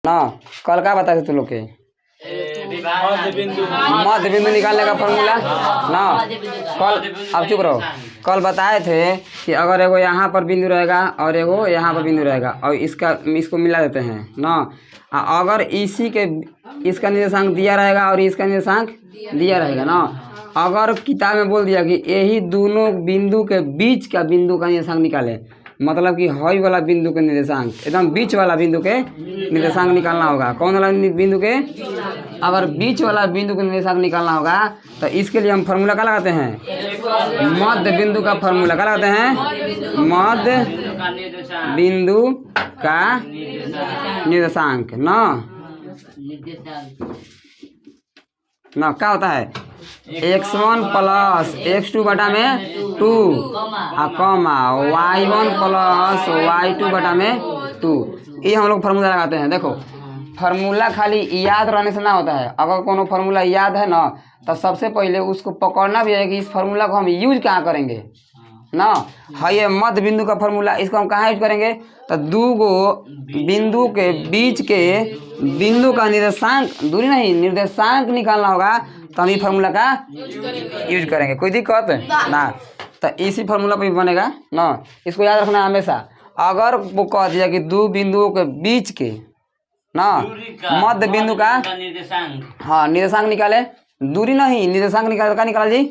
ना। कल क्या बताते तू लोग के मध्य बिंदु निकालने का फॉर्मूला ना। कल अब चुप रहो। कल बताए थे कि अगर एगो यहाँ पर बिंदु रहेगा और एगो यहाँ पर बिंदु रहेगा और इसको मिला देते हैं ना। अगर इसी के इसका निर्देशांक दिया रहेगा और इसका निर्देशांक दिया रहेगा ना। अगर किताब में बोल दिया कि यही दोनों बिंदु के बीच का बिंदु का निर्देशांक निकाले, मतलब कि हई वाला बिंदु के निर्देशांक एकदम बीच वाला बिंदु के निर्देशांक निकालना होगा। कौन वाला बिंदु के? अगर बीच वाला बिंदु के निर्देशांक निकालना होगा तो इसके लिए हम फार्मूला क्या लगाते हैं? मध्य बिंदु का फार्मूला क्या लगाते हैं? मध्य बिंदु का निर्देशांक ना क्या होता है? x1 प्लस x2 बटा में 2 कॉमा y1 प्लस y2 बटा में 2। ये हम लोग फार्मूला लगाते हैं। देखो फार्मूला खाली याद रहने से ना होता है। अगर कोनो फार्मूला याद है ना तो सबसे पहले उसको पकड़ना भी है कि इस फार्मूला को हम यूज कहाँ करेंगे ना। है ये मध्य बिंदु का फार्मूला, इसको हम कहाँ यूज करेंगे? तो दो गो बिंदु के बीच के बिंदु का निर्देशांक, दूरी नहीं निर्देशांक निकालना होगा तो हम ये फार्मूला का यूज करेंगे। कोई दिक्कत ना। तो इसी फार्मूला पर भी बनेगा ना। इसको याद रखना हमेशा। अगर वो कह दिया कि दो बिंदुओं के बीच के ना मध्य बिंदु का हाँ निर्देशांक निकाले, दूरी नहीं निर्देशांक निकाले, क्या निकाला जी?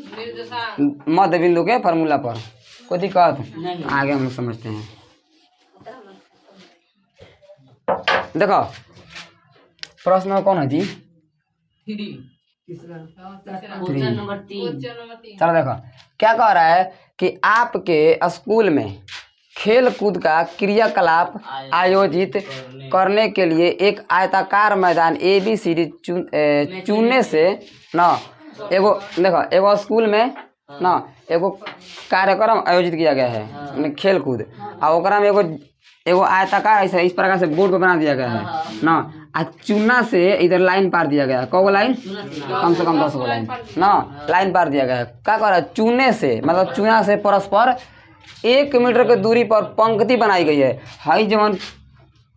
मध्य बिंदु के फार्मूला पर। कोई दिक्कत? आगे हम लोग समझते हैं। देखो प्रश्न कौन है जी? 3। चलो देखो क्या कह रहा है कि आपके स्कूल में खेल कूद का क्रियाकलाप आयोजित करने के लिए एक आयताकार मैदान ABCD चुनने से ना एगो देखो एगो स्कूल में ना एगो कार्यक्रम आयोजित किया गया है खेल कूद और ओकरा में एगो आयताकार ऐसे इस प्रकार से बोर्ड पर बना दिया गया है ना। चुना से इधर लाइन पार दिया गया है। कौ लाइन? कम से कम 10 गो लाइन ना लाइन पार दिया गया है। क्या कह रहा है? चुने से मतलब चुना से परस्पर 1 मीटर के दूरी पर पंक्ति बनाई गई है। हाई जवन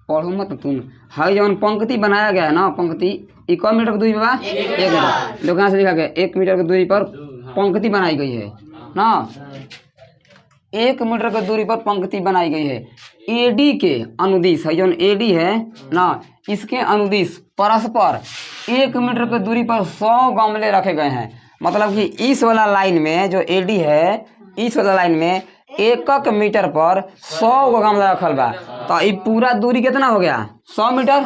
पढ़ो मत तुम। हाई जवन पंक्ति बनाया गया है ना, पंक्ति 1 मीटर की दूरी पर 1 मीटर देखो यहाँ से लिखा गया 1 मीटर की दूरी पर पंक्ति बनाई गई है ना। 1 मीटर की दूरी पर पंक्ति बनाई गई है। AD के अनुदिश है, जो AD है ना, इसके अनुदिश परस्पर 1 मीटर की दूरी पर 100 गमले रखे गए हैं। मतलब कि इस वाला लाइन में जो AD है, इस वाला लाइन में 1 मीटर पर 100 गो गमला रखल बा। तो ये पूरा दूरी कितना हो गया? 100 मीटर।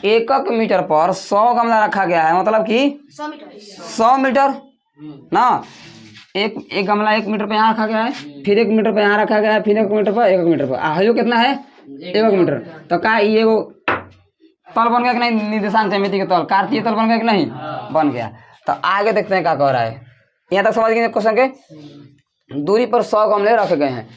1 मीटर पर 100 गमला रखा गया है, मतलब कि 100 मीटर ना। एक गमला 1 मीटर पे यहाँ रखा गया है, फिर 1 मीटर पे यहाँ रखा गया है, फिर 1 मीटर पर 1 मीटर पर आयु कितना है? 1 मीटर। तो क्या ये वो तल बन गया कि नहीं? निर्देशांक ज्यामिति के तल, कार्तीय तल बन गया कि नहीं? बन गया। तो आगे देखते हैं क्या कह रहा है। यहाँ तक समझ गए क्वेश्चन के? दूरी पर 100 गमले रखे गए हैं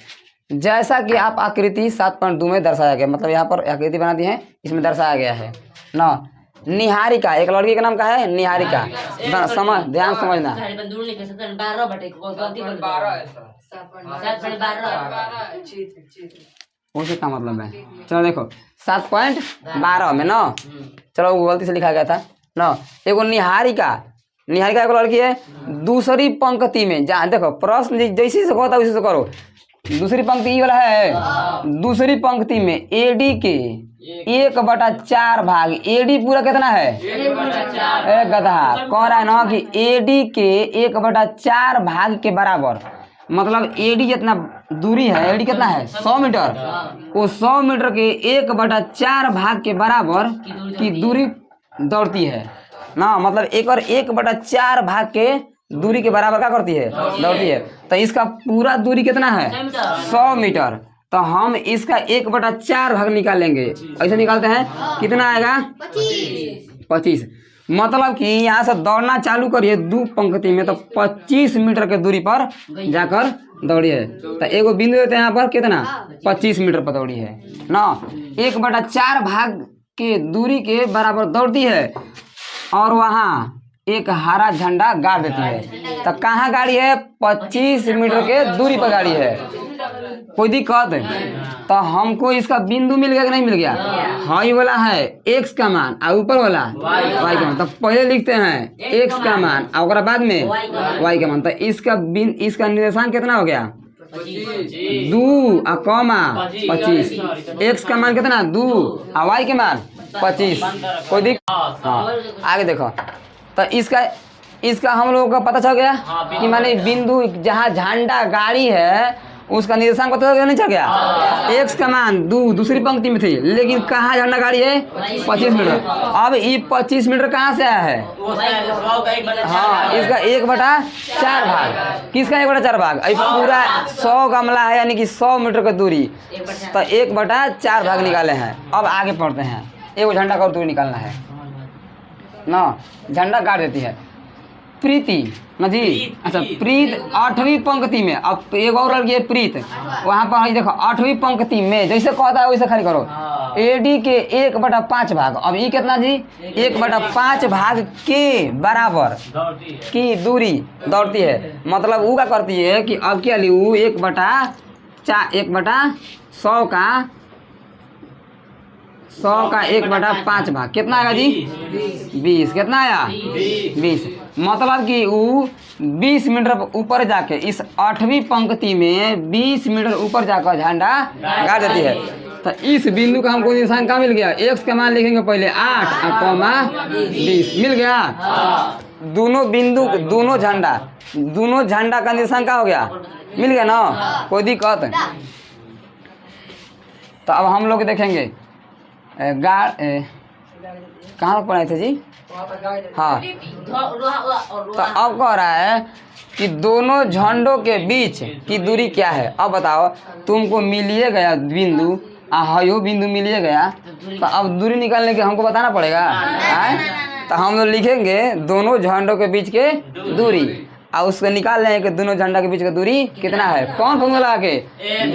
जैसा कि आप आकृति 7.2 में दर्शाया गया। मतलब यहाँ पर आकृति बना दी है, इसमें दर्शाया गया है ना। निहारिका एक लड़की का नाम क्या है? निहारिका। समझ ध्यान समझना। उसे क्या मतलब है? चलो देखो 7.12 में ना, चलो वो गलती से लिखा गया था ना। एगो निहारिका एक लड़की है। दूसरी पंक्ति में जहाँ देखो प्रश्न जैसे से होता वैसे से करो। दूसरी पंक्ति ये वाला है। दूसरी पंक्ति में AD के 1/4 भाग, AD पूरा कितना है? गधा कह रहा है ना कि AD के 1/4 भाग के बराबर। मतलब AD जितना दूरी है, AD कितना है? 100 मीटर। वो 100 मीटर के 1/4 भाग के बराबर की दूरी दौड़ती है ना। मतलब 1/4 भाग के दूरी के बराबर क्या करती है? दौड़ती है। तो इसका पूरा दूरी कितना है? 100 मीटर। तो हम इसका 1/4 भाग निकालेंगे। ऐसे निकालते हैं, कितना आएगा? 25। मतलब कि यहाँ से दौड़ना चालू करिए 2 पंक्ति में तो 25 मीटर के दूरी पर जाकर दौड़िए। तो एगो बिंदु देते हैं यहाँ पर कितना? 25 मीटर पर दौड़ी है ना। 1/4 भाग के दूरी के बराबर दौड़ती है और वहाँ एक हरा झंडा गाड़ देती है। तो कहाँ गाड़ी है? 25 मीटर के दूरी पर गाड़ी है। कोई दिक्कत? तो हमको इसका बिंदु मिल गया कि नहीं मिल गया? हाँ, ये वाला है x का मान और ऊपर वाला y का मान। तो पहले लिखते हैं x का मान और बाद में y का मान। तो इसका निर्देशांक कितना हो गया? 2 और कॉमा 25। x का मान कितना? 2 और y के मान 25। कोई दिक्कत? हाँ, आगे देखो। तो इसका हम लोगों को पता चल गया कि माने बिंदु जहाँ झंडा गाड़ी है उसका निर्देशांक पता चल गया, नहीं चल गया? x का मान 2 दूसरी पंक्ति में थी, लेकिन कहाँ झंडा गाड़ी है? 25 मीटर। अब ये 25 मीटर कहाँ से आया है? हाँ, इसका 1/4 भाग। किसका 1/4 भाग? अभी पूरा 100 गमला है, यानी कि 100 मीटर की दूरी। तो 1/4 भाग निकाले हैं। अब आगे पढ़ते हैं। एक झंडा का दूरी निकालना है ना। झंडा गाड़ देती है प्रीति ना जी। अच्छा, प्रीत 8वीं पंक्ति में। अब एक और लड़की है प्रीत, वहाँ पर देखो 8वीं पंक्ति में जैसे कहता है वैसे खाली करो। एडी के 1/5 भाग। अब ये कितना जी? 1/5 भाग के बराबर की दूरी दौड़ती है। मतलब वो क्या करती है कि अब क्या ली? 1/100 का 1/5 भाग कितना आएगा जी? 20। कितना आया? 20। मतलब कि वो 20 मीटर ऊपर जाके इस 8वीं पंक्ति में 20 मीटर ऊपर जाकर झंडा गाड़ देती है। तो इस बिंदु का हमको निशान कहाँ मिल गया? x का मान लिखेंगे पहले 8 और कॉमा 20 मिल गया। दोनों बिंदु दोनों झंडा का निशान कहाँ हो गया? मिल गया ना। कोई दिक्कत? तो अब हम लोग देखेंगे कहाँ पढ़ाए थे जी? हाँ, तो अब कह रहा है कि दोनों झंडों के बीच की दूरी क्या है। अब बताओ, तुमको मिलिए गया बिंदु, हयो बिंदु मिलिए गया, तो अब दूरी निकालने के हमको बताना पड़ेगा। तो हम लोग लिखेंगे दोनों झंडों के बीच के दूरी और उसको निकाल लें कि दोनों झंडा के बीच का दूरी कितना है। कौन फॉर्मूला लगा के?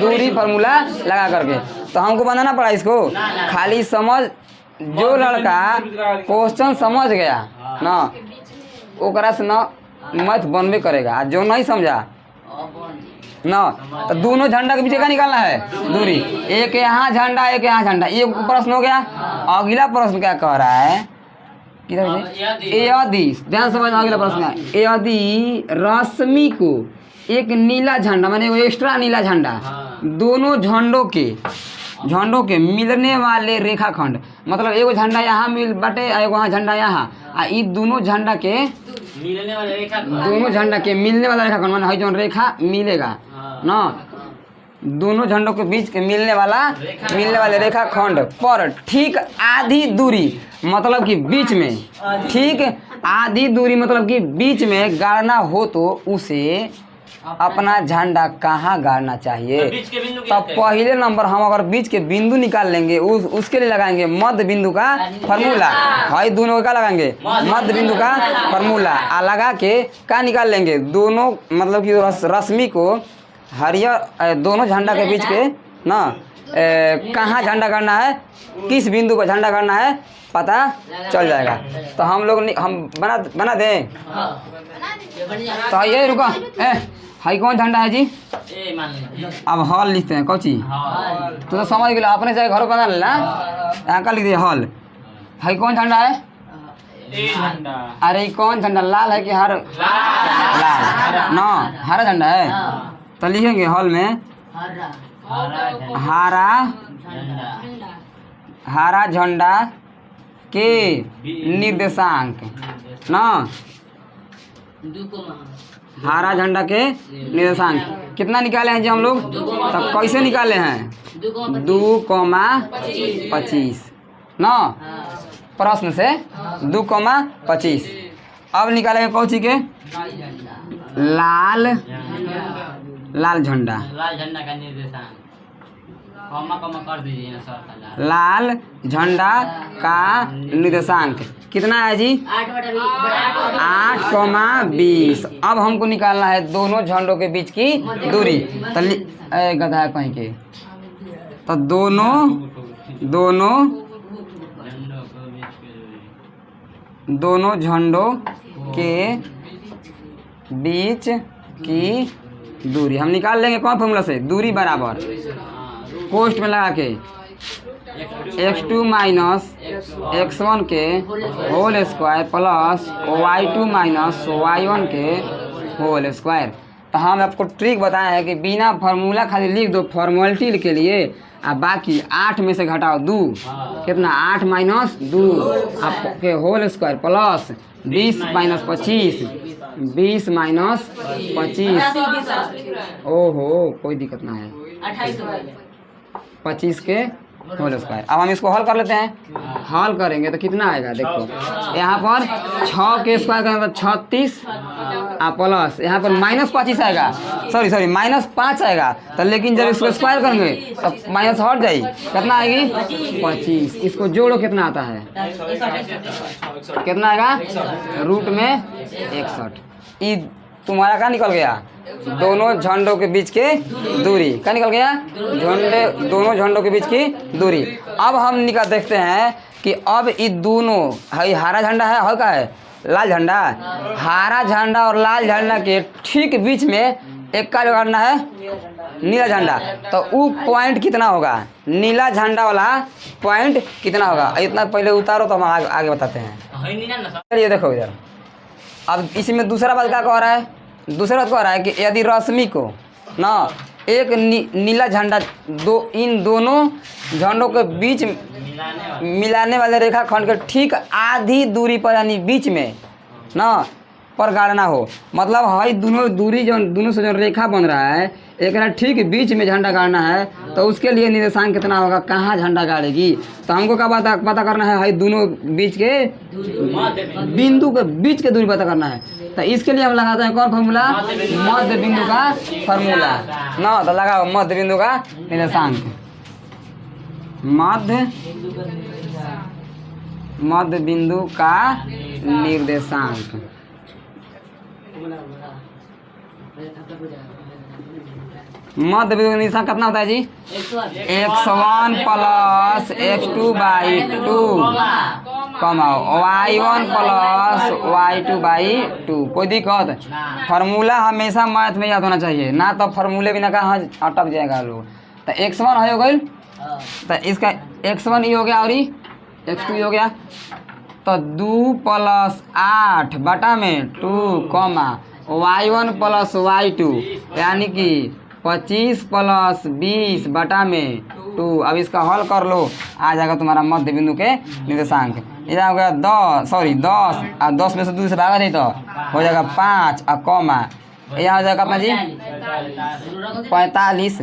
दूरी फार्मूला लगा करके। तो हमको बनाना पड़ा इसको। खाली समझ, जो लड़का क्वेश्चन समझ गया ना ओकरा से ना मैथ बनबे करेगा, जो नहीं समझा ना। तो दोनों झंडा के बीच का निकालना है दूरी। एक यहाँ झंडा, एक यहाँ झंडा। ये प्रश्न हो गया। अगला प्रश्न क्या कह रहा है? यदि ध्यान समझ, अगला प्रश्न है, यदि रश्मि को एक नीला झंडा माने एक्स्ट्रा नीला झंडा दोनों झंडों के मिलने वाले रेखाखंड, मतलब एगो झंडा यहाँ मिल बटे एगो वहाँ झंडा यहाँ, ई दोनों झंडा के मिलने वाला रेखाखंड माने जो रेखा मिलेगा ना, दोनों झंडों के बीच के मिलने वाले रेखाखंड पर ठीक आधी दूरी, मतलब कि बीच में, ठीक आधी दूरी मतलब कि बीच में गाड़ना हो तो उसे अपना झंडा कहाँ गाड़ना चाहिए? तब पहले नंबर हम अगर बीच के बिंदु निकाल लेंगे उसके लिए लगाएंगे मध्य बिंदु का फार्मूला। भाई दोनों का लगाएंगे मध्य बिंदु का फार्मूला आ लगा के क्या निकाल लेंगे? दोनों मतलब कि रश्मि को हरियर दोनों झंडा के बीच के ना कहाँ झंडा गाड़ना है, किस बिंदु पर झंडा गाड़ना है पता चल जाएगा। तो हम लोग हम बना दें। तो ये रुको, हाई कौन झंडा है जी? अब हॉल लिखते हैं। कौची तो समझ गया, अपने जगह घर बना लेना। यहाँ का लिख दिए हॉल। हाई कौन झंडा है? अरे कौन झंडा? लाल है कि हर? लाल ना, हरा झंडा है। तो लिखेंगे हॉल में हरा झंडा के निर्देशांक ना, हरा झंडा के निर्देशांक कितना निकाले हैं जी हम लोग? तो कैसे निकाले हैं? 2,25 ना, प्रश्न से 2,25। अब निकालेंगे कौची के? लाल झंडा का निर्देशांक कर दीजिए ना सर। लाल झंडा का निर्देशांक कितना है जी? 8,20। अब हमको निकालना है दोनों झंडों के बीच की दूरी। तो गधा कहीं के, तो दोनों दोनों झंडों के बीच की दूरी हम निकाल लेंगे कौन फॉर्मूला से, दूरी बराबर कोष्ठ में लगा के x2 माइनस x1 के whole square plus y2 minus y1 के होल स्क्वायर। तो हम आपको ट्रिक बताए हैं कि बिना फार्मूला खाली लिख दो फॉर्मेलिटी के लिए, अब बाकी 8 में से घटाओ 2, कितना 8 माइनस 2 आपके whole square plus 20 minus 25, 20 minus 25, ओहो कोई दिक्कत ना है, 25 के होल स्क्वायर। अब हम इसको हल कर लेते हैं, हल करेंगे तो कितना आएगा देखो, यहाँ पर 6 के स्क्वायर करेंगे तो 36 प्लस यहाँ पर माइनस 25 आएगा, सॉरी माइनस 5 आएगा, तो लेकिन जब इसको स्क्वायर करेंगे तो माइनस हट जाएगी, कितना आएगी 25। इसको जोड़ो कितना आता है, कितना आएगा रूट में 61। तुम्हारा क्या निकल गया, दोनों झंडों के बीच के दूरी क्या निकल गया, दोनों झंडों के बीच की दूरी। अब हम निकाल देखते हैं कि अब ये दोनों है, हरा झंडा है का है लाल झंडा, हरा झंडा और लाल झंडा के ठीक बीच में एक का लगाना है नीला झंडा, तो वो पॉइंट कितना होगा, नीला झंडा वाला पॉइंट कितना होगा, इतना पहले उतारो तो हम आगे बताते हैं। चलिए देखो इधर, अब इसमें दूसरा बात क्या कह रहा है, दूसरा बात कह रहा है कि यदि रश्मि को ना एक नीला झंडा इन दोनों झंडों के बीच मिलाने वाले रेखाखंड के ठीक आधी दूरी पर यानी बीच में ना पर गाड़ना हो, मतलब है दोनों दूरी जो दोनों से जो रेखा बन रहा है एक ना ठीक बीच में झंडा गाड़ना है, तो उसके लिए निर्देशांक कितना होगा, कहाँ झंडा गाड़ेगी। तो हमको क्या पता करना है दोनों बीच के बिंदु के बीच के दूरी पता करना है, तो इसके लिए हम लगाते हैं कौन फार्मूला, मध्य बिंदु का फार्मूला ना, तो लगाओ मध्य बिंदु का निर्देशांक, मध्य बिंदु का निर्देशांक। मध्य बिंदु का निर्देशांक कितना होता है जी, x1 प्लस x2/2 कमा y1 प्लस y2/2। कोई दिक्कत, फार्मूला हमेशा मैथ में याद होना चाहिए, ना तो फार्मूले बिना कहाँ अटक जाएगा लोग। तो x1 हो गई, तो इसका x1 ही हो गया और x2 ही हो गया, तो 2 + 8 बटा में 2 कमा y1 + y2 यानी कि 25 + 20 बटा में 2। अब इसका हल कर लो, आ जाएगा तुम्हारा मध्य बिंदु के निर्देशांक। इधर हो गया 10 और 10 में से 2 से भागा दे तो हो जाएगा 5 और कॉमा यहाँ हो जाएगा अपना जी 45,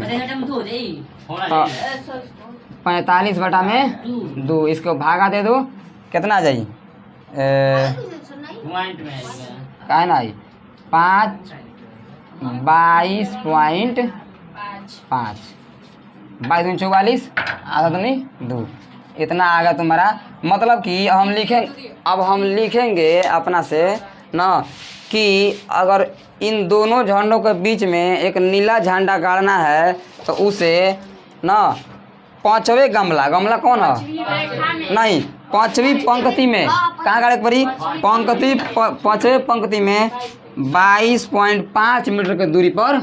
तो 45 बटा में 2, इसको भागा दे दो कितना आ जाएगी, क्या है ना 5 22.5 22 44 आधा तो नहीं 2, इतना आ गया तुम्हारा। मतलब कि अब हम लिखेंगे अपना से ना कि अगर इन दोनों झंडों के बीच में एक नीला झंडा गाड़ना है तो उसे ना 5वें गमला कौन है, नहीं 5वीं पंक्ति में कहाँ गाड़े पड़ी, 5वें पंक्ति में 22.5 मीटर की दूरी पर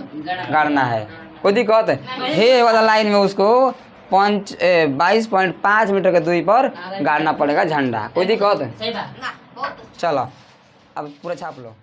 गाड़ना है। कोई दिक्कत, हे वाला लाइन में उसको 22.5 मीटर की दूरी पर गाड़ना पड़ेगा झंडा। कोई दिक्कत, चलो अब पूरा छाप लो।